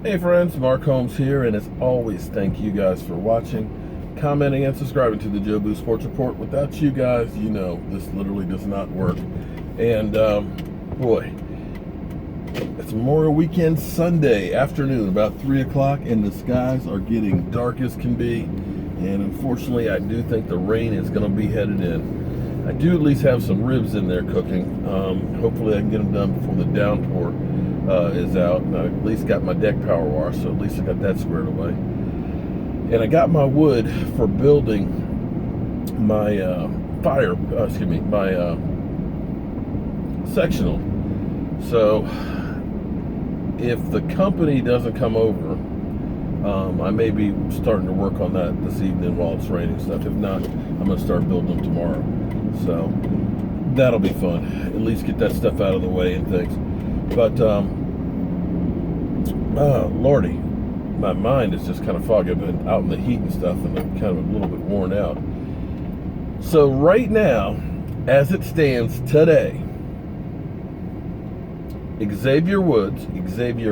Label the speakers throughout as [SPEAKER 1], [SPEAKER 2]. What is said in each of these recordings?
[SPEAKER 1] Hey friends, Mark Holmes here, and as always, thank you guys for watching, commenting, and subscribing to the Joe Boo Sports Report. Without you guys, you know, this literally does not work. And boy, it's Memorial Weekend Sunday afternoon, about 3 o'clock, and the skies are getting dark as can be. And unfortunately, I do think the rain is going to be headed in. I do at least have some ribs in there cooking. Hopefully I can get them done before the downpour is out. And I at least got my deck power wash, so at least I got that squared away. And I got my wood for building my my sectional. So if the company doesn't come over, I may be starting to work on that this evening while it's raining stuff. If not, I'm going to start building them tomorrow. So that'll be fun. At least get that stuff out of the way and things. But, Lordy, my mind is just kind of foggy. I've been out in the heat and stuff, and I'm kind of a little bit worn out. So right now, as it stands today, Xavier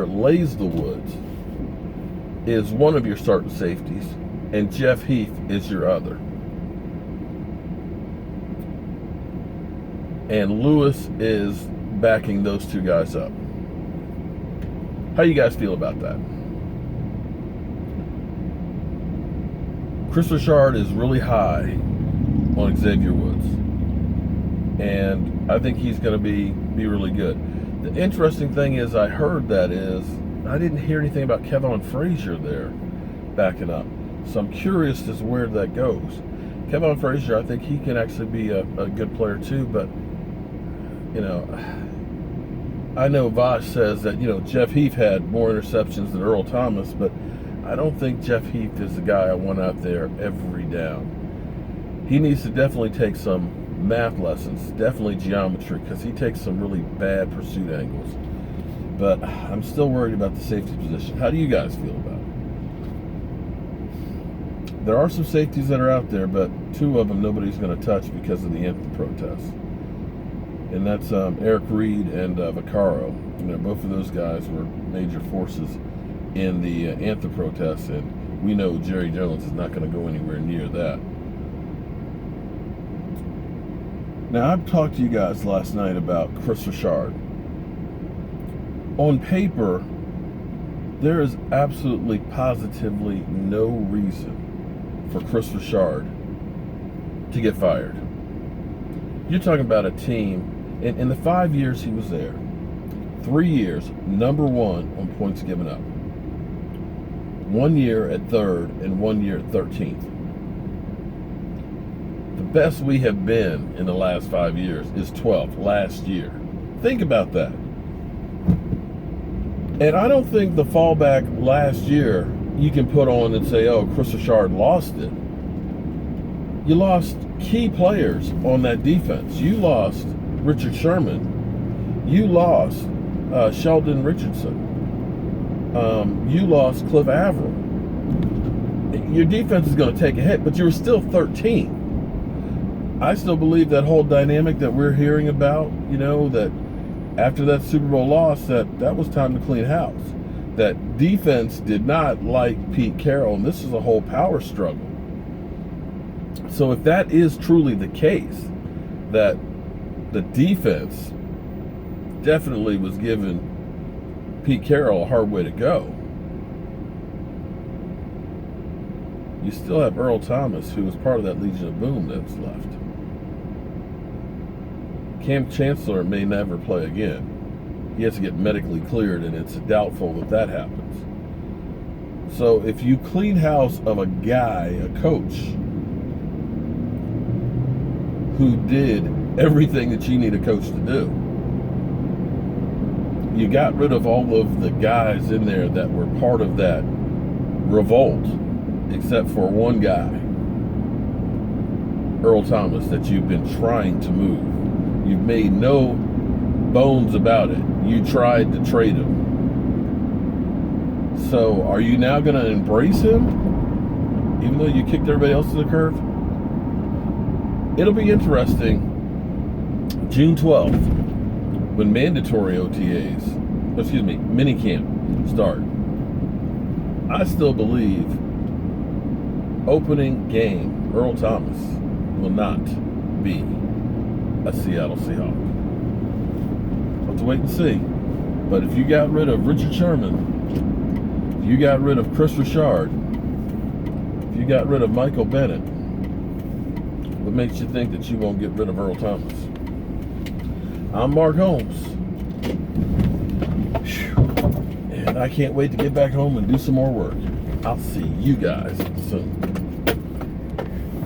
[SPEAKER 1] lays the woods, is one of your starting safeties, and Jeff Heath is your other. And Lewis is backing those two guys up. How you guys feel about that? Chris Richard is really high on Xavier Woods, and I think he's going to be really good. The interesting thing is, I didn't hear anything about Kevon Frazier there backing up, so I'm curious as to where that goes. Kevon Frazier, I think he can actually be a good player too, but you know, I know Vosh says that, you know, Jeff Heath had more interceptions than Earl Thomas, but I don't think Jeff Heath is the guy I want out there every down. He needs to definitely take some math lessons, definitely geometry, because he takes some really bad pursuit angles. But I'm still worried about the safety position. How do you guys feel about it? There are some safeties that are out there, but two of them nobody's going to touch because of the anthem protests. And that's Eric Reed and Vaccaro. You know, both of those guys were major forces in the anthem protests, and we know Jerry Jones is not going to go anywhere near that. Now, I've talked to you guys last night about Chris Richard. On paper, there is absolutely, positively no reason for Chris Richard to get fired. You're talking about a team, in the 5 years he was there, 3 years, number one on points given up. 1 year at third and 1 year at 13th. The best we have been in the last 5 years is 12th last year. Think about that. And I don't think the fallback last year you can put on and say, oh, Chris Richard lost it. You lost key players on that defense. You lost Richard Sherman. You lost Sheldon Richardson. You lost Cliff Averill. Your defense is going to take a hit, but you were still 13. I still believe that whole dynamic that we're hearing about, you know, that after that Super Bowl loss, that was time to clean house. That defense did not like Pete Carroll, and this is a whole power struggle. So if that is truly the case, that the defense definitely was giving Pete Carroll a hard way to go, you still have Earl Thomas, who was part of that Legion of Boom that's left. Cam Chancellor may never play again. He has to get medically cleared, and it's doubtful that happens. So if you clean house of a guy, a coach, who did everything that you need a coach to do, you got rid of all of the guys in there that were part of that revolt, except for one guy, Earl Thomas, that you've been trying to move. You've made no bones about it. You tried to trade him. So are you now going to embrace him, even though you kicked everybody else to the curb? It'll be interesting June 12th, when mandatory OTAs, minicamp start. I still believe opening game, Earl Thomas will not be a Seattle Seahawk. We'll have to wait and see. But if you got rid of Richard Sherman, if you got rid of Chris Richard, if you got rid of Michael Bennett, what makes you think that you won't get rid of Earl Thomas? I'm Mark Holmes. And I can't wait to get back home and do some more work. I'll see you guys soon.